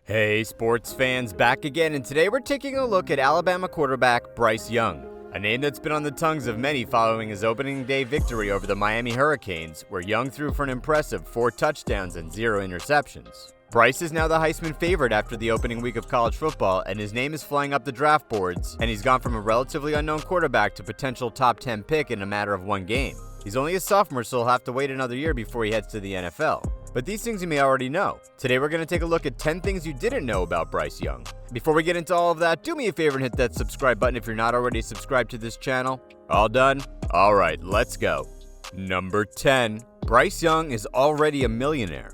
Hey sports fans, back again, and today we're taking a look at Alabama quarterback Bryce Young, a name that's been on the tongues of many following his opening day victory over the Miami Hurricanes, where Young threw for an impressive 4 touchdowns and 0 interceptions. Bryce is now the Heisman favorite after the opening week of college football, and his name is flying up the draft boards, and he's gone from a relatively unknown quarterback to potential top 10 pick in a matter of one game. He's only a sophomore, so he'll have to wait another year before he heads to the NFL. But these things you may already know. Today we're going to take a look at 10 things you didn't know about Bryce Young. Before we get into all of that, do me a favor and hit that subscribe button if you're not already subscribed to this channel. All done? Alright, let's go. Number 10. Bryce Young is already a millionaire.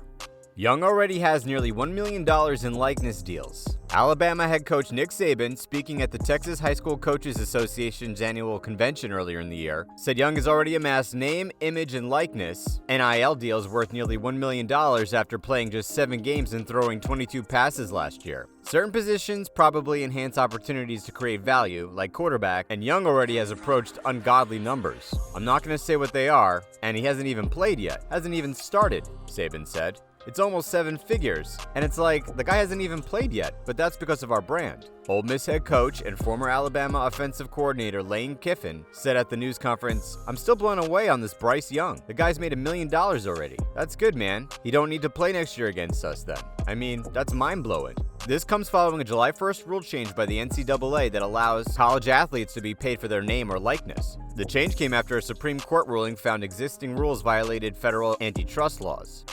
Young already has nearly $1 million in likeness deals. Alabama head coach Nick Saban, speaking at the Texas High School Coaches Association's annual convention earlier in the year, said Young has already amassed name, image, and likeness (NIL) deals worth nearly $1 million after playing just 7 games and throwing 22 passes last year. Certain positions probably enhance opportunities to create value, like quarterback, and Young already has approached ungodly numbers. I'm not going to say what they are, and he hasn't even played yet, hasn't even started, Saban said. It's almost 7 figures, and it's like, the guy hasn't even played yet, but that's because of our brand. Ole Miss head coach and former Alabama offensive coordinator Lane Kiffin said at the news conference, "I'm still blown away on this Bryce Young. The guy's made $1 million already. That's good, man. He don't need to play next year against us then. I mean, that's mind-blowing." This comes following a July 1st rule change by the NCAA that allows college athletes to be paid for their name or likeness. The change came after a Supreme Court ruling found existing rules violated federal antitrust laws.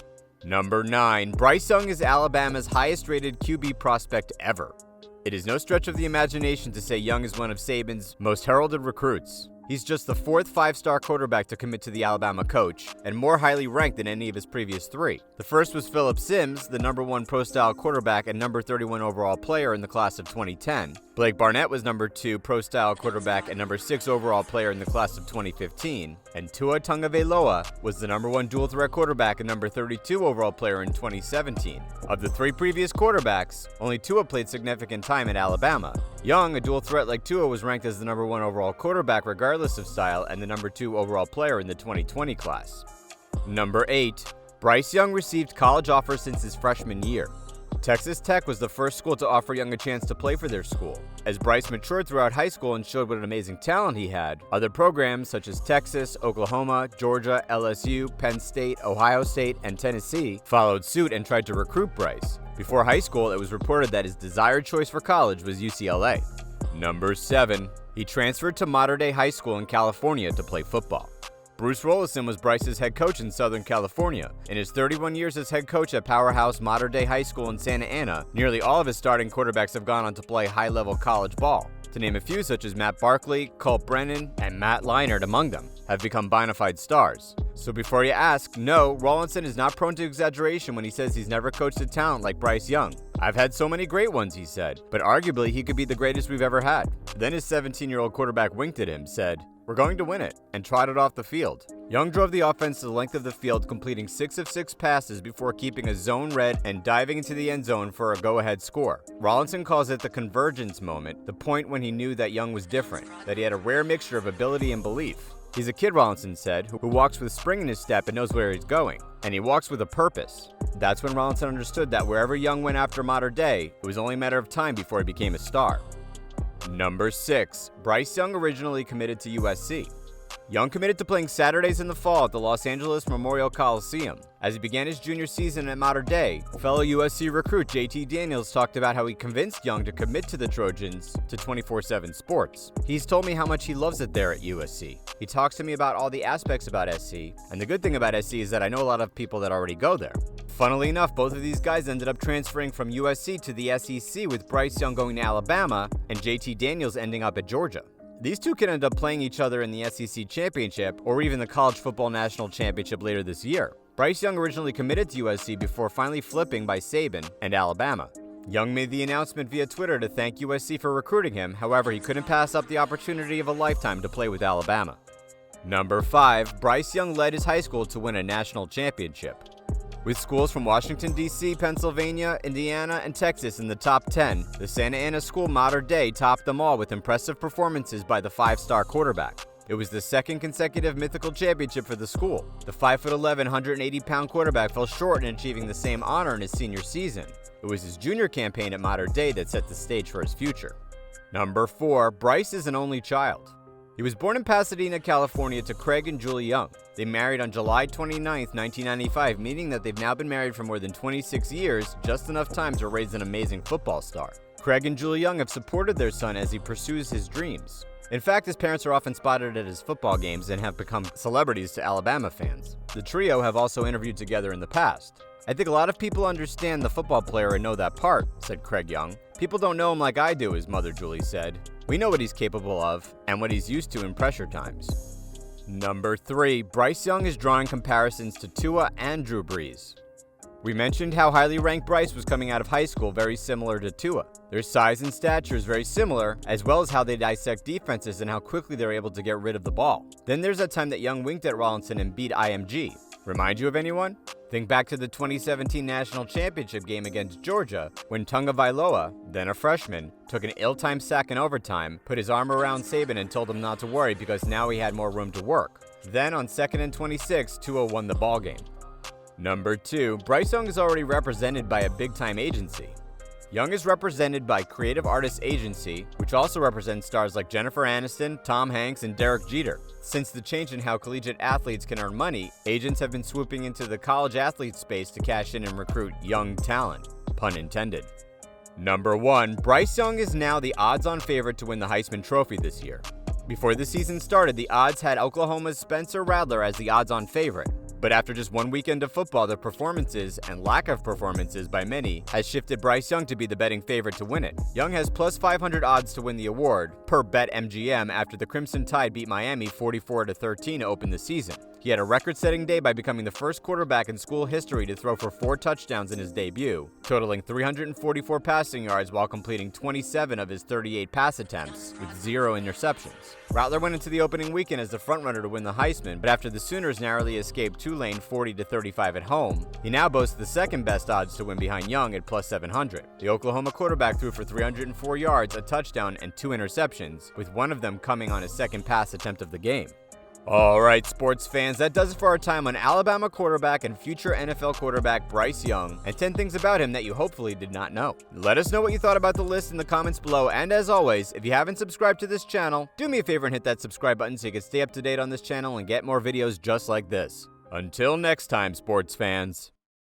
Number 9. Bryce Young is Alabama's highest-rated QB prospect ever. It is no stretch of the imagination to say Young is one of Saban's most heralded recruits. He's just the 4th 5-star quarterback to commit to the Alabama coach, and more highly ranked than any of his previous 3. The first was Phillip Sims, the number 1 pro-style quarterback and number 31 overall player in the class of 2010. Blake Barnett was number 2 pro-style quarterback and number 6 overall player in the class of 2015. And Tua Tagovailoa was the number 1 dual-threat quarterback and number 32 overall player in 2017. Of the 3 previous quarterbacks, only Tua played significant time at Alabama. Young, a dual threat like Tua, was ranked as the number 1 overall quarterback regardless of style and the number 2 overall player in the 2020 class. Number 8. Bryce Young received college offers since his freshman year. Texas Tech was the first school to offer Young a chance to play for their school. As Bryce matured throughout high school and showed what an amazing talent he had, other programs such as Texas, Oklahoma, Georgia, LSU, Penn State, Ohio State, and Tennessee followed suit and tried to recruit Bryce. Before high school, it was reported that his desired choice for college was UCLA. Number 7. He transferred to Mater Dei High School in California to play football. Bruce Rollison was Bryce's head coach in Southern California. In his 31 years as head coach at powerhouse Mater Dei High School in Santa Ana, nearly all of his starting quarterbacks have gone on to play high-level college ball. To name a few, such as Matt Barkley, Colt Brennan, and Matt Leinart among them, have become bona fide stars. So before you ask, no, Rollison is not prone to exaggeration when he says he's never coached a talent like Bryce Young. "I've had so many great ones," he said, "but arguably he could be the greatest we've ever had." Then his 17-year-old quarterback winked at him, said, "We're going to win it," and trotted off the field. Young drove the offense to the length of the field, completing 6 of 6 passes before keeping a zone read and diving into the end zone for a go-ahead score. Rollison calls it the convergence moment, the point when he knew that Young was different, that he had a rare mixture of ability and belief. "He's a kid," Rollison said, "who walks with spring in his step and knows where he's going. And he walks with a purpose." That's when Rollison understood that wherever Young went after Mater Dei, it was only a matter of time before he became a star. Number 6. Bryce Young originally committed to USC. Young committed to playing Saturdays in the fall at the Los Angeles Memorial Coliseum. As he began his junior season at Mater Dei, fellow USC recruit JT Daniels talked about how he convinced Young to commit to the Trojans to 24/7 Sports. "He's told me how much he loves it there at USC. He talks to me about all the aspects about SC, and the good thing about SC is that I know a lot of people that already go there." Funnily enough, both of these guys ended up transferring from USC to the SEC, with Bryce Young going to Alabama and JT Daniels ending up at Georgia. These two could end up playing each other in the SEC Championship or even the College Football National Championship later this year. Bryce Young originally committed to USC before finally flipping by Saban and Alabama. Young made the announcement via Twitter to thank USC for recruiting him, however, he couldn't pass up the opportunity of a lifetime to play with Alabama. Number 5. Bryce Young led his high school to win a national championship. With schools from Washington, D.C., Pennsylvania, Indiana, and Texas in the top 10, the Santa Ana school Mater Dei topped them all with impressive performances by the 5-star quarterback. It was the second consecutive mythical championship for the school. The 5'11", 180-pound quarterback fell short in achieving the same honor in his senior season. It was his junior campaign at Mater Dei that set the stage for his future. Number 4, Bryce is an only child. He was born in Pasadena, California to Craig and Julie Young. They married on July 29, 1995, meaning that they've now been married for more than 26 years, just enough time to raise an amazing football star. Craig and Julie Young have supported their son as he pursues his dreams. In fact, his parents are often spotted at his football games and have become celebrities to Alabama fans. The trio have also interviewed together in the past. "I think a lot of people understand the football player and know that part," said Craig Young. "People don't know him like I do," his mother Julie said. "We know what he's capable of and what he's used to in pressure times." Number 3, Bryce Young is drawing comparisons to Tua and Drew Brees. We mentioned how highly ranked Bryce was coming out of high school, very similar to Tua. Their size and stature is very similar, as well as how they dissect defenses and how quickly they're able to get rid of the ball. Then there's that time that Young winked at Rollinson and beat IMG. Remind you of anyone? Think back to the 2017 National Championship game against Georgia, when Tagovailoa, then a freshman, took an ill-timed sack in overtime, put his arm around Saban and told him not to worry because now he had more room to work. Then on 2nd and 26, Tua won the ballgame. Number 2, Bryce Young is already represented by a big-time agency. Young is represented by Creative Artists Agency, which also represents stars like Jennifer Aniston, Tom Hanks, and Derek Jeter. Since the change in how collegiate athletes can earn money, agents have been swooping into the college athlete space to cash in and recruit young talent. Pun intended. Number 1, Bryce Young is now the odds-on favorite to win the Heisman Trophy this year. Before the season started, the odds had Oklahoma's Spencer Rattler as the odds-on favorite. But after just one weekend of football, the performances, and lack of performances by many, has shifted Bryce Young to be the betting favorite to win it. Young has plus 500 odds to win the award, per BetMGM, after the Crimson Tide beat Miami 44-13 to open the season. He had a record-setting day by becoming the first quarterback in school history to throw for 4 touchdowns in his debut, totaling 344 passing yards while completing 27 of his 38 pass attempts, with 0 interceptions. Rattler went into the opening weekend as the frontrunner to win the Heisman, but after the Sooners narrowly escaped Tulane 40-35 at home, he now boasts the second best odds to win behind Young at plus 700. The Oklahoma quarterback threw for 304 yards, a touchdown, and 2 interceptions, with one of them coming on his second pass attempt of the game. Alright, sports fans, that does it for our time on Alabama quarterback and future NFL quarterback Bryce Young, and 10 things about him that you hopefully did not know. Let us know what you thought about the list in the comments below, and as always, if you haven't subscribed to this channel, do me a favor and hit that subscribe button so you can stay up to date on this channel and get more videos just like this. Until next time, sports fans.